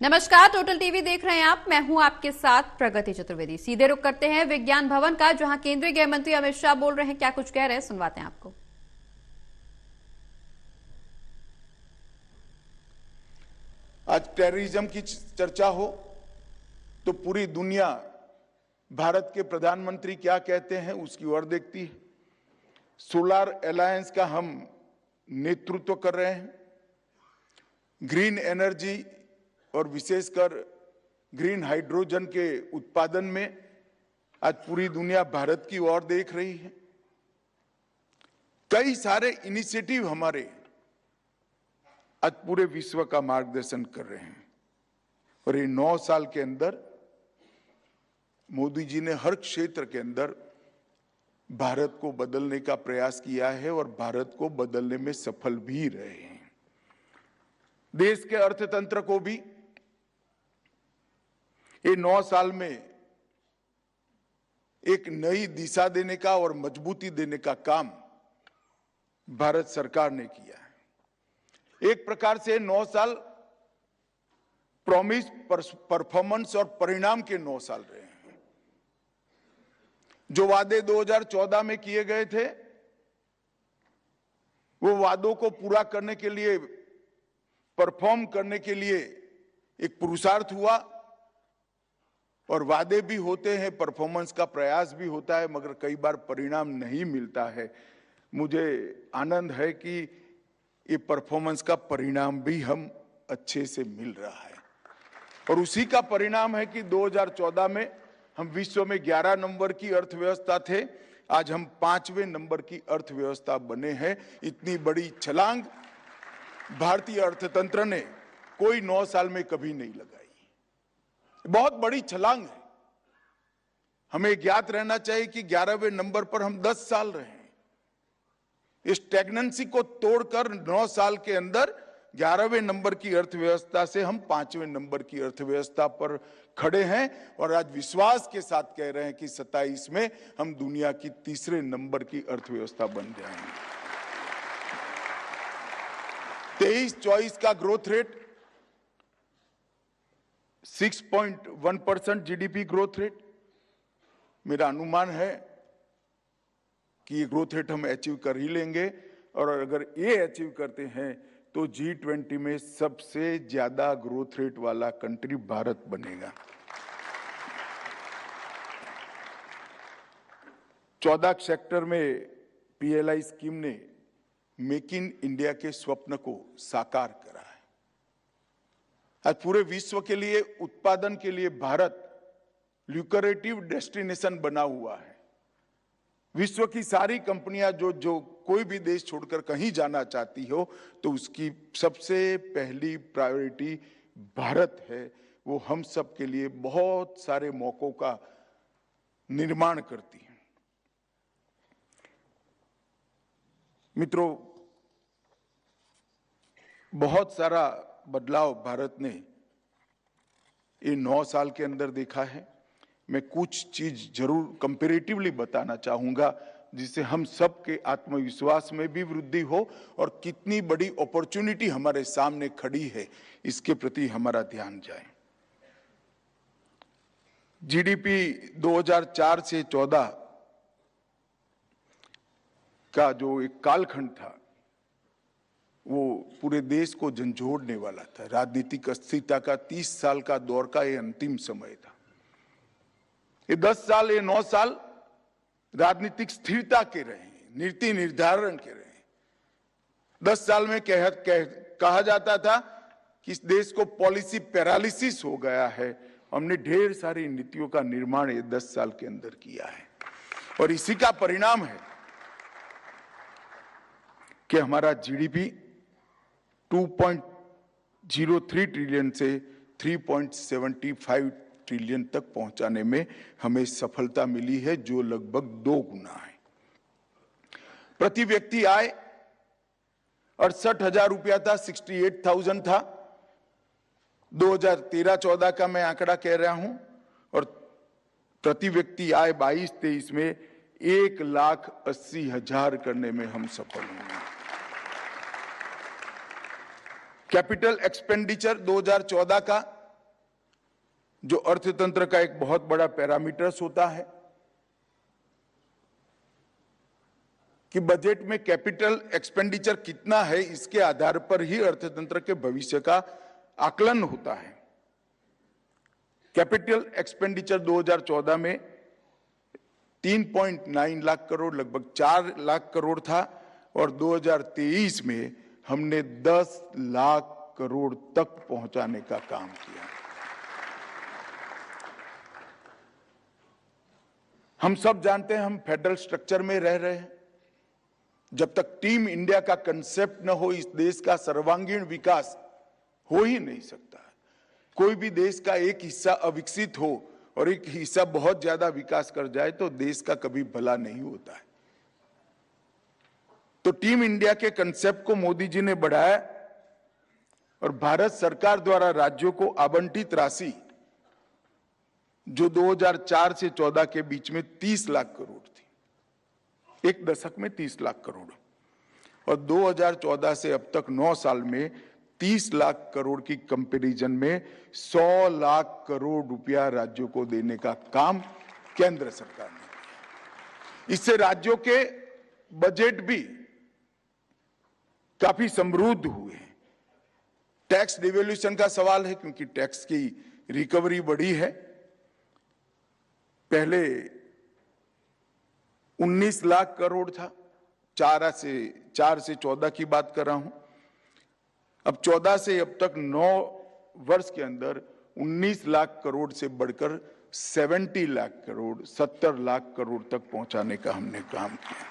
नमस्कार, total TV देख रहे हैं आप। मैं हूं आपके साथ प्रगति चतुर्वेदी। सीधे रुख करते हैं विज्ञान भवन का, जहां केंद्रीय गृह मंत्री अमित शाह बोल रहे हैं। क्या कुछ कह रहे हैं, सुनवाते हैं आपको। आज टेररिज्म की चर्चा हो तो पूरी दुनिया भारत के प्रधानमंत्री क्या कहते हैं उसकी ओर देखती है। सोलर अलायंस का हम नेतृत्व कर रहे हैं। ग्रीन एनर्जी और विशेषकर ग्रीन हाइड्रोजन के उत्पादन में आज पूरी दुनिया भारत की ओर देख रही है। कई सारे इनिशिएटिव हमारे आज पूरे विश्व का मार्गदर्शन कर रहे हैं और ये 9 साल के अंदर मोदी जी ने हर क्षेत्र के अंदर भारत को बदलने का प्रयास किया है और भारत को बदलने में सफल भी रहे हैं। देश के अर्थतंत्र को भी ये 9 साल में एक नई दिशा देने का और मजबूती देने का काम भारत सरकार ने किया है। एक प्रकार से 9 साल प्रॉमिस, परफॉर्मेंस और परिणाम के 9 साल रहे हैं। जो वादे 2014 में किए गए थे, वो वादों को पूरा करने के लिए, परफॉर्म करने के लिए एक पुरुषार्थ हुआ और वादे भी होते हैं, परफॉर्मेंस का प्रयास भी होता है, मगर कई बार परिणाम नहीं मिलता है। मुझे आनंद है कि ये परफॉर्मेंस का परिणाम भी हम अच्छे से मिल रहा है और उसी का परिणाम है कि 2014 में हम विश्व में 11 नंबर की अर्थव्यवस्था थे, आज हम 5वें नंबर की अर्थव्यवस्था बने हैं। इतनी बड़ी छलांग भारतीय अर्थतंत्र ने कोई 9 साल में कभी नहीं लगाई। बहुत बड़ी छलांग है। हमें ज्ञात रहना चाहिए कि 11वें नंबर पर हम 10 साल रहे हैं। इस स्टैग्नेंसी को तोड़कर 9 साल के अंदर 11वें नंबर की अर्थव्यवस्था से हम 5वें नंबर की अर्थव्यवस्था पर खड़े हैं और आज विश्वास के साथ कह रहे हैं कि 27 में हम दुनिया की 3रे नंबर की अर्थव्यवस्था बन जाएंगे। 23-24 का growth rate 6.1% GDP growth rate, मेरा अनुमान है कि ये ग्रोथ रेट हम अचीव कर ही लेंगे और अगर ये अचीव करते हैं तो G20 में सबसे ज्यादा ग्रोथ रेट वाला कंट्री भारत बनेगा। 14 सेक्टर में PLI स्कीम ने मेक इन इंडिया के स्वप्न को साकार करा है। आज पूरे विश्व के लिए, उत्पादन के लिए भारत ल्यूक्रेटिव डेस्टिनेशन बना हुआ है। विश्व की सारी कंपनियां जो कोई भी देश छोड़कर कहीं जाना चाहती हो तो उसकी सबसे पहली प्रायोरिटी भारत है। वो हम सब के लिए बहुत सारे मौकों का निर्माण करती है। मित्रों, बहुत सारा बदलाव भारत ने ये 9 साल के अंदर देखा है। मैं कुछ चीज जरूर कंपैरेटिवली बताना चाहूंगा जिससे हम सब के आत्मविश्वास में भी वृद्धि हो और कितनी बड़ी अपॉर्चुनिटी हमारे सामने खड़ी है इसके प्रति हमारा ध्यान जाए। जीडीपी 2004 से 14 का जो एक कालखंड था वो पूरे देश को झंझोड़ने वाला था। राजनीतिक अस्थिरता का 30 साल का दौर का ये अंतिम समय था। ये 10 साल, ये 9 साल राजनीतिक स्थिरता के रहे, नीति निर्धारण के रहे। 10 साल में कहा जाता था कि इस देश को पॉलिसी पैरालिसिस हो गया है। हमने ढेर सारी नीतियों का निर्माण ये 10 साल के अंदर किया है और इसी का परिणाम है कि हमारा जीडीपी 2.03 ट्रिलियन से 3.75 ट्रिलियन तक पहुंचाने में हमें सफलता मिली है, जो लगभग 2 गुना है। प्रति व्यक्ति आय 68,000 रुपया था, 68,000 था। 2013-14 का मैं आंकड़ा कह रहा हूं और प्रति व्यक्ति आय 22-23 में 1,80,000 करने में हम सफल हुए। कैपिटल एक्सपेंडिचर 2014 का जो अर्थतंत्र का एक बहुत बड़ा पैरामीटर्स होता है कि बजट में कैपिटल एक्सपेंडिचर कितना है, इसके आधार पर ही अर्थतंत्र के भविष्य का आकलन होता है। कैपिटल एक्सपेंडिचर 2014 में 3.9 लाख करोड़, लगभग 4 लाख करोड़ था और 2023 में हमने 10 लाख करोड़ तक पहुंचाने का काम किया। हम सब जानते हैं हम फेडरल स्ट्रक्चर में रह रहे हैं। जब तक टीम इंडिया का कंसेप्ट न हो, इस देश का सर्वांगीण विकास हो ही नहीं सकता। कोई भी देश का एक हिस्सा अविकसित हो और एक हिस्सा बहुत ज्यादा विकास कर जाए तो देश का कभी भला नहीं होता है। तो टीम इंडिया के कंसेप्ट को मोदी जी ने बढ़ाया और भारत सरकार द्वारा राज्यों को आवंटित राशि जो 2004 से 14 के बीच में 30 लाख करोड़ थी, एक दशक में 30 लाख करोड़, और 2014 से अब तक 9 साल में 30 लाख करोड़ की कंपैरिजन में 100 लाख करोड़ रुपया राज्यों को देने का काम केंद्र सरकार ने किया। इससे राज्यों के बजट भी काफी समृद्ध हुए हैं। टैक्स डिवैल्यूएशन का सवाल है क्योंकि टैक्स की रिकवरी बढ़ी है। पहले 19 लाख करोड़ था, 4 से 14 की बात कर रहा हूं। अब 14 से अब तक 9 वर्ष के अंदर 19 लाख करोड़ से बढ़कर 70 लाख करोड़, 70 लाख करोड़ तक पहुंचाने का हमने काम किया।